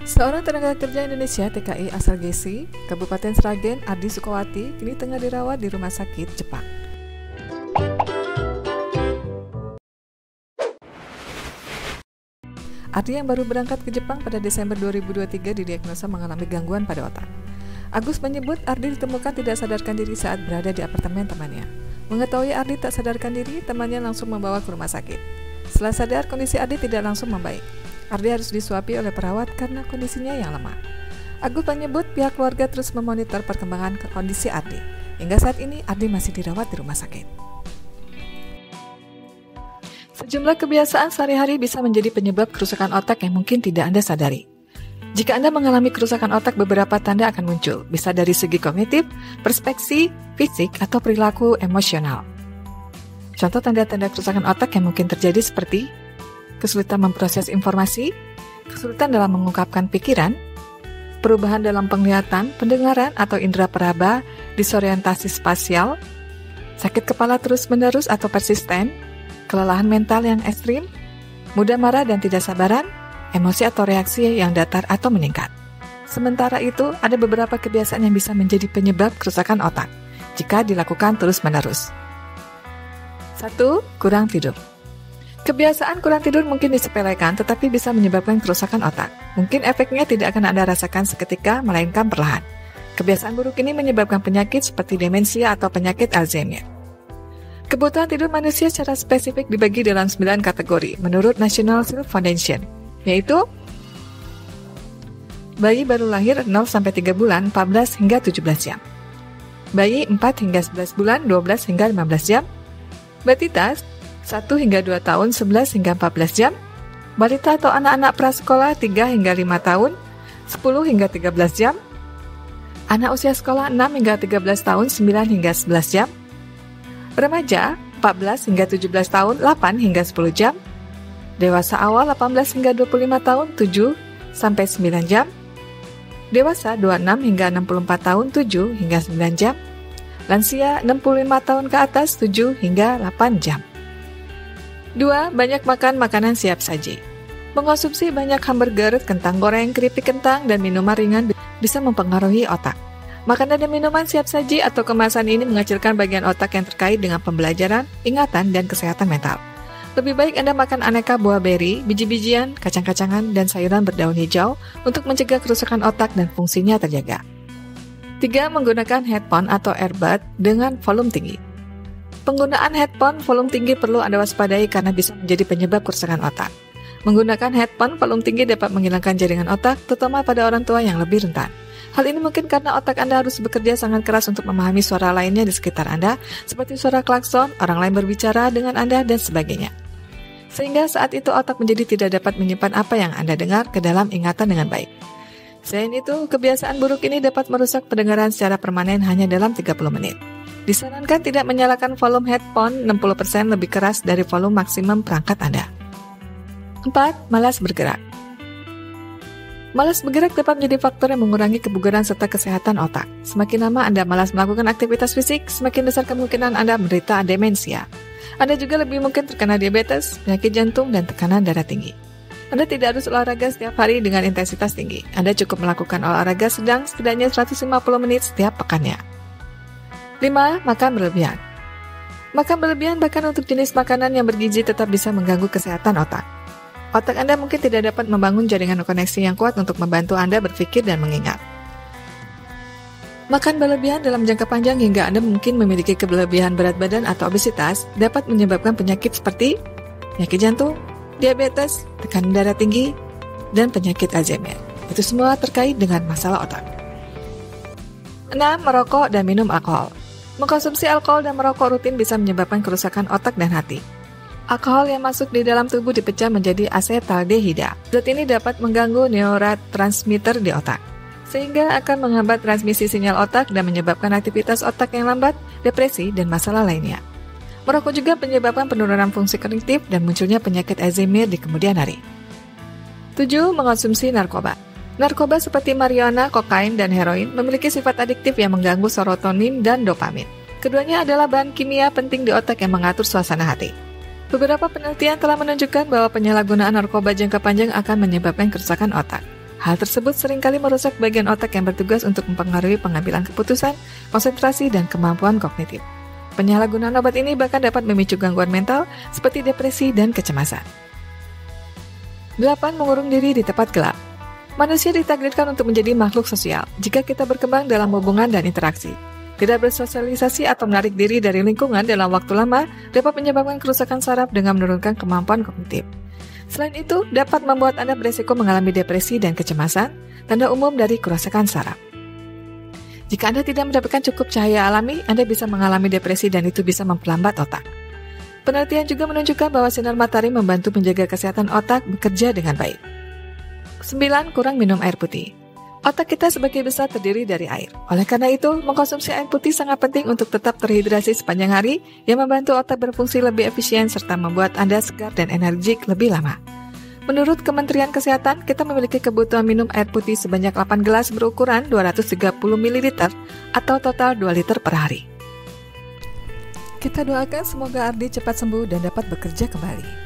Seorang tenaga kerja Indonesia TKI asal Gesi, Kabupaten Sragen, Ardi Sukawati, kini tengah dirawat di rumah sakit Jepang. Ardi yang baru berangkat ke Jepang pada Desember 2023 didiagnosa mengalami gangguan pada otak. Agus menyebut Ardi ditemukan tidak sadarkan diri saat berada di apartemen temannya. Mengetahui Ardi tak sadarkan diri, temannya langsung membawa ke rumah sakit. Setelah sadar, kondisi Ardi tidak langsung membaik. Ardi harus disuapi oleh perawat karena kondisinya yang lemah. Agus menyebut pihak keluarga terus memonitor perkembangan kondisi Ardi. Hingga saat ini, Ardi masih dirawat di rumah sakit. Sejumlah kebiasaan sehari-hari bisa menjadi penyebab kerusakan otak yang mungkin tidak Anda sadari. Jika Anda mengalami kerusakan otak, beberapa tanda akan muncul, bisa dari segi kognitif, perspeksi, fisik, atau perilaku emosional. Contoh tanda-tanda kerusakan otak yang mungkin terjadi seperti kesulitan memproses informasi, kesulitan dalam mengungkapkan pikiran, perubahan dalam penglihatan, pendengaran atau indera peraba, disorientasi spasial, sakit kepala terus-menerus atau persisten, kelelahan mental yang ekstrim, mudah marah dan tidak sabaran, emosi atau reaksi yang datar atau meningkat. Sementara itu, ada beberapa kebiasaan yang bisa menjadi penyebab kerusakan otak jika dilakukan terus-menerus. 1. Kurang tidur. Kebiasaan kurang tidur mungkin disepelekan, tetapi bisa menyebabkan kerusakan otak. Mungkin efeknya tidak akan Anda rasakan seketika, melainkan perlahan. Kebiasaan buruk ini menyebabkan penyakit seperti demensia atau penyakit Alzheimer. Kebutuhan tidur manusia secara spesifik dibagi dalam 9 kategori menurut National Sleep Foundation, yaitu bayi baru lahir 0-3 bulan 14 hingga 17 jam, bayi 4 hingga 11 bulan 12 hingga 15 jam, batita 1 hingga 2 tahun 11 hingga 14 jam, balita atau anak-anak prasekolah 3 hingga 5 tahun 10 hingga 13 jam, anak usia sekolah 6 hingga 13 tahun 9 hingga 11 jam, remaja 14 hingga 17 tahun 8 hingga 10 jam, dewasa awal 18 hingga 25 tahun 7 sampai 9 jam, dewasa 26 hingga 64 tahun 7 hingga 9 jam, lansia 65 tahun ke atas 7 hingga 8 jam. 2. Banyak makan makanan siap saji. Mengonsumsi banyak hamburger, kentang goreng, keripik kentang, dan minuman ringan bisa mempengaruhi otak. Makanan dan minuman siap saji atau kemasan ini mengecilkan bagian otak yang terkait dengan pembelajaran, ingatan, dan kesehatan mental. Lebih baik Anda makan aneka buah beri, biji-bijian, kacang-kacangan, dan sayuran berdaun hijau untuk mencegah kerusakan otak dan fungsinya terjaga. 3. Menggunakan headphone atau earbud dengan volume tinggi. Penggunaan headphone volume tinggi perlu Anda waspadai karena bisa menjadi penyebab kerusakan otak. Menggunakan headphone volume tinggi dapat menghilangkan jaringan otak, terutama pada orang tua yang lebih rentan. Hal ini mungkin karena otak Anda harus bekerja sangat keras untuk memahami suara lainnya di sekitar Anda, seperti suara klakson, orang lain berbicara dengan Anda, dan sebagainya. Sehingga saat itu otak menjadi tidak dapat menyimpan apa yang Anda dengar ke dalam ingatan dengan baik. Selain itu, kebiasaan buruk ini dapat merusak pendengaran secara permanen hanya dalam 30 menit. Disarankan tidak menyalakan volume headphone 60% lebih keras dari volume maksimum perangkat Anda. 4. Malas bergerak. Malas bergerak dapat menjadi faktor yang mengurangi kebugaran serta kesehatan otak. Semakin lama Anda malas melakukan aktivitas fisik, semakin besar kemungkinan Anda menderita demensia. Anda juga lebih mungkin terkena diabetes, penyakit jantung, dan tekanan darah tinggi. Anda tidak harus olahraga setiap hari dengan intensitas tinggi. Anda cukup melakukan olahraga sedang setidaknya 150 menit setiap pekannya. 5. Makan berlebihan. Makan berlebihan bahkan untuk jenis makanan yang bergizi tetap bisa mengganggu kesehatan otak. Otak Anda mungkin tidak dapat membangun jaringan koneksi yang kuat untuk membantu Anda berpikir dan mengingat. Makan berlebihan dalam jangka panjang hingga Anda mungkin memiliki kelebihan berat badan atau obesitas dapat menyebabkan penyakit seperti penyakit jantung, diabetes, tekanan darah tinggi, dan penyakit Alzheimer. Itu semua terkait dengan masalah otak. 6. Merokok dan minum alkohol. Mengkonsumsi alkohol dan merokok rutin bisa menyebabkan kerusakan otak dan hati. Alkohol yang masuk di dalam tubuh dipecah menjadi asetaldehida. Zat ini dapat mengganggu neurotransmitter di otak, sehingga akan menghambat transmisi sinyal otak dan menyebabkan aktivitas otak yang lambat, depresi, dan masalah lainnya. Merokok juga menyebabkan penurunan fungsi kognitif dan munculnya penyakit Alzheimer di kemudian hari. 7. Mengonsumsi narkoba. Narkoba seperti marijuana, kokain, dan heroin memiliki sifat adiktif yang mengganggu serotonin dan dopamin. Keduanya adalah bahan kimia penting di otak yang mengatur suasana hati. Beberapa penelitian telah menunjukkan bahwa penyalahgunaan narkoba jangka panjang akan menyebabkan kerusakan otak. Hal tersebut seringkali merusak bagian otak yang bertugas untuk mempengaruhi pengambilan keputusan, konsentrasi, dan kemampuan kognitif. Penyalahgunaan obat ini bahkan dapat memicu gangguan mental seperti depresi dan kecemasan. 8. Mengurung diri di tempat gelap. Manusia ditakdirkan untuk menjadi makhluk sosial jika kita berkembang dalam hubungan dan interaksi. Tidak bersosialisasi atau menarik diri dari lingkungan dalam waktu lama dapat menyebabkan kerusakan saraf dengan menurunkan kemampuan kognitif. Selain itu, dapat membuat Anda beresiko mengalami depresi dan kecemasan, tanda umum dari kerusakan saraf. Jika Anda tidak mendapatkan cukup cahaya alami, Anda bisa mengalami depresi dan itu bisa memperlambat otak. Penelitian juga menunjukkan bahwa sinar matahari membantu menjaga kesehatan otak bekerja dengan baik. 9. Kurang minum air putih. Otak kita sebagai besar terdiri dari air. Oleh karena itu, mengkonsumsi air putih sangat penting untuk tetap terhidrasi sepanjang hari yang membantu otak berfungsi lebih efisien serta membuat Anda segar dan energik lebih lama. Menurut Kementerian Kesehatan, kita memiliki kebutuhan minum air putih sebanyak 8 gelas berukuran 230 ml atau total 2 liter per hari. Kita doakan semoga Ardi cepat sembuh dan dapat bekerja kembali.